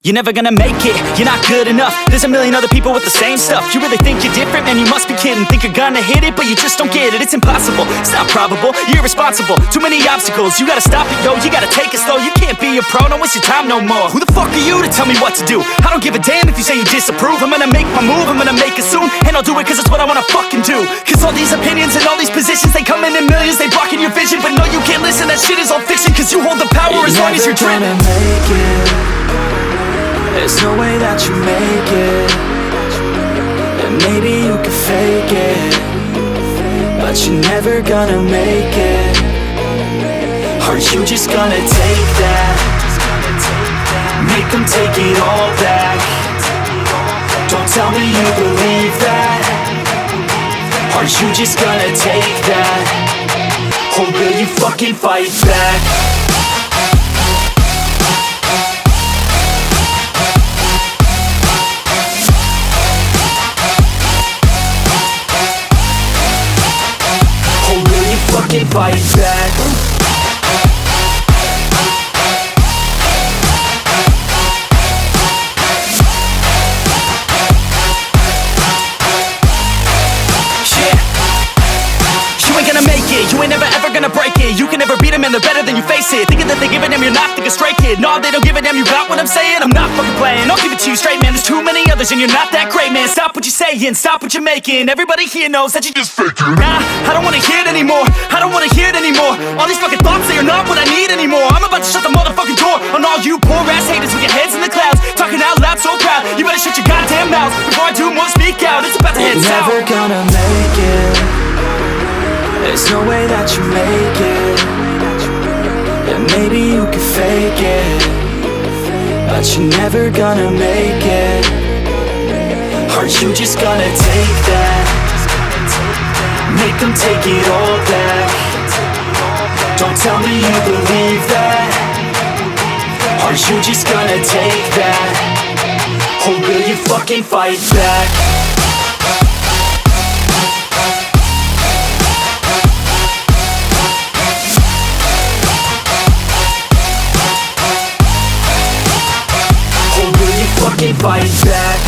You're never gonna make it, you're not good enough. There's a million other people with the same stuff. You really think you're different? Man, you must be kidding. Think you're gonna hit it, but you just don't get it. It's impossible, it's not probable, you're irresponsible. Too many obstacles, you gotta stop it, yo. You gotta take it slow, you can't be a pro. Don't waste your time no more. Who the fuck are you to tell me what to do? I don't give a damn if you say you disapprove. I'm gonna make my move, I'm gonna make it soon. And I'll do it cause it's what I wanna fucking do. Cause all these opinions and all these positions, they come in millions, they blocking your vision. But no, you can't listen, that shit is all fiction. Cause you hold the power as long as you're driven. There's no way that you make it. And maybe you can fake it, but you're never gonna make it. Are you just gonna take that? Make them take it all back. Don't tell me you believe that. Are you just gonna take that? Or will you fucking fight back? Fucking fight back. You ain't gonna make it, you ain't never ever gonna break it. You can never beat them and they're better than you face it. Thinking that they give a damn, you're not thinking straight, kid. No, they don't give a damn, you got what I'm saying? I'm not fucking playing, I'll give it to you straight, man. There's too many others and you're not that great, man. Stop what you're saying, stop what you're making. Everybody here knows that you just faking. Nah, I don't wanna hear it anymore, I don't wanna hear it anymore. All these fucking thoughts, they are not what I need anymore. I'm about to shut the motherfucking door on all you poor ass haters with your heads in the clouds, talking out loud so proud. You better shut your goddamn mouth before I do more speak out. It's about to head south. You're never gonna make it. There's no way that you make it. And maybe you can fake it, but you're never gonna make it. Are you just gonna take that? Make them take it all back. Don't tell me you believe that. Are you just gonna take that? Or will you fucking fight back? Fucking fight back.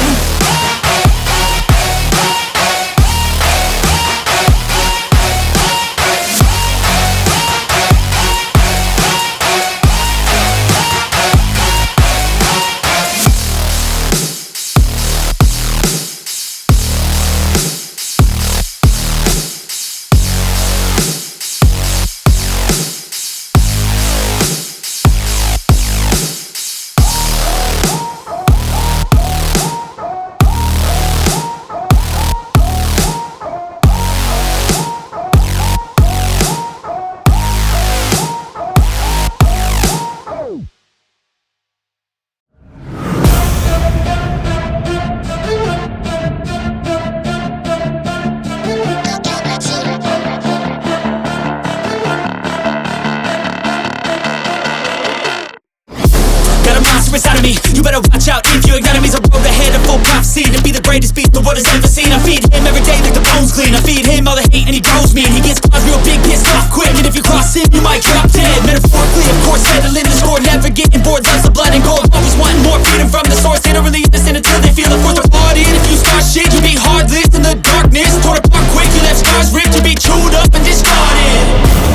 Inside of me, you better watch out. If your enemy's a road ahead of full prophecy to be the greatest beast the world has ever seen. I feed him every day like the bones clean. I feed him all the hate and he grows me. And he gets claws real big, pissed off quick. And if you cross him, you might drop dead. Metaphorically, of course, settling the score. Never getting bored, loves the blood and gore. Always wanting more freedom from the source. They don't really listen until they feel the force of hard in. If you start shit, you be heartless in the darkness. Torn apart quick, you left scars ripped. You be chewed up and discarded.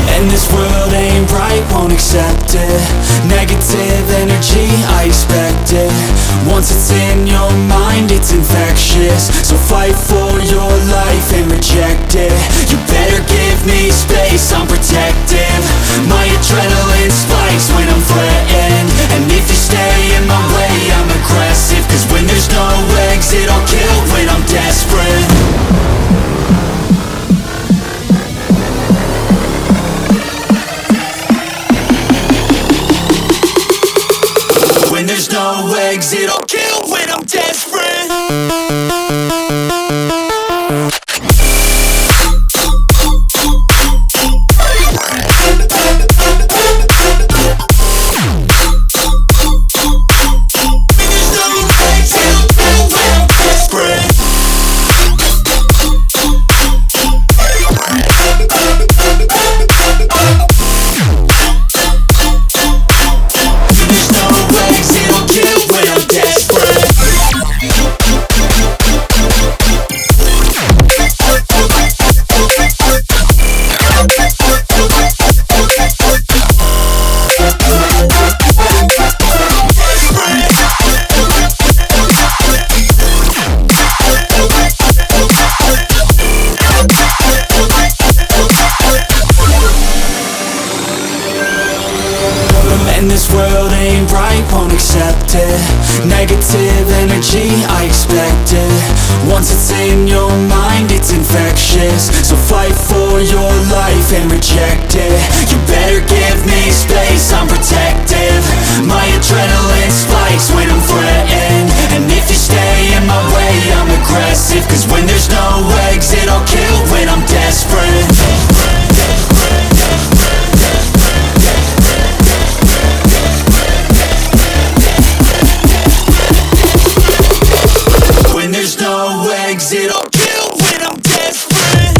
And this world ain't right, won't accept it. Negative energy, I expect it. Once it's in your mind, it's infectious. So fight for your life and reject it. You better give me space, I'm protective. My adrenaline spikes when I'm threatened. And if you stay in my way, I'm aggressive. Cause when there's no exit, I'll kill when I'm desperate. Negative energy, I expect it. Once it's in your mind, it's infectious. So fight for your life and reject it. You better give me space, I'm protective. My adrenaline spikes when I'm threatened. And if you stay in my way, I'm aggressive. Cause when there's no exit, I'll kill when I'm desperate. When there's no exit, I'll kill when I'm desperate.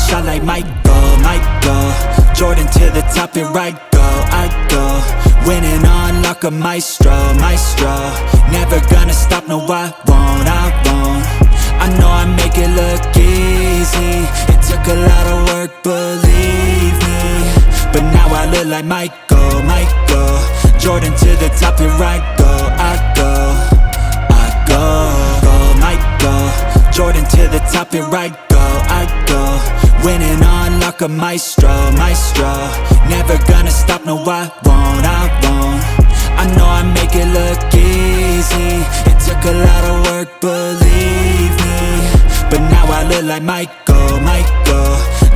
Shot like Michael, Jordan to the top and I go, winning on like a maestro, never gonna stop, no I won't, I know I make it look easy, it took a lot of work, believe me, but now I look like Michael, Jordan to the top and I go, Jordan to the top and I go, winning on like a maestro, never gonna stop, no I won't, I know I make it look easy, it took a lot of work, believe me, but now I look like Michael,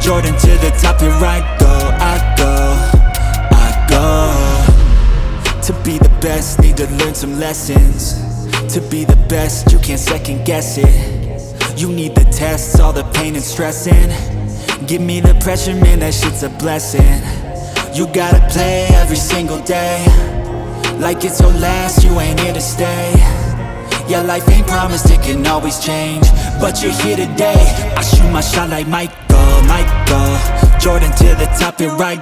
Jordan to the top and I go, to be the best, need to learn some lessons, to be the best, you can't second guess it, you need the tests, all the pain and stressing, give me the pressure, man, that shit's a blessing. You gotta play every single day, like it's your last, you ain't here to stay. Yeah, life ain't promised, it can always change, but you're here today. I shoot my shot like Michael, Jordan to the top and I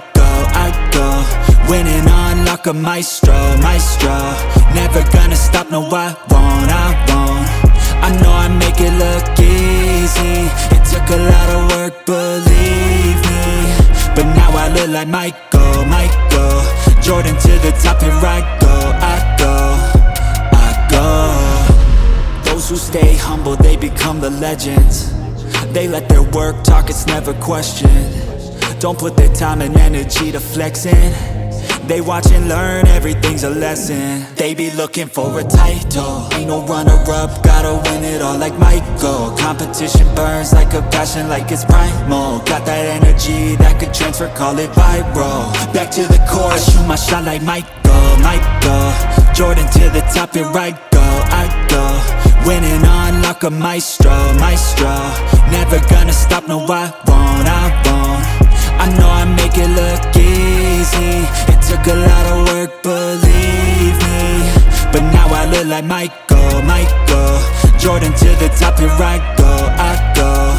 go, winning on like a maestro, never gonna stop, no I won't, I know I make it look easy, it took a lot of work, believe me, but now I look like Michael, Jordan to the top and I go, those who stay humble, they become the legends, they let their work talk, it's never questioned, don't put their time and energy to flexing, they watch and learn, everything's a lesson. They be looking for a title, ain't no runner-up, gotta win it all like Michael. Competition burns like a passion, like it's primal. Got that energy that could transfer, call it viral. Back to the core, I shoot my shot like Michael, Jordan to the top and I go, winning on like a maestro, never gonna stop, no I won't, I know I make it look easy, it took a lot of work, believe me, but now I look like Michael, Jordan to the top and I go,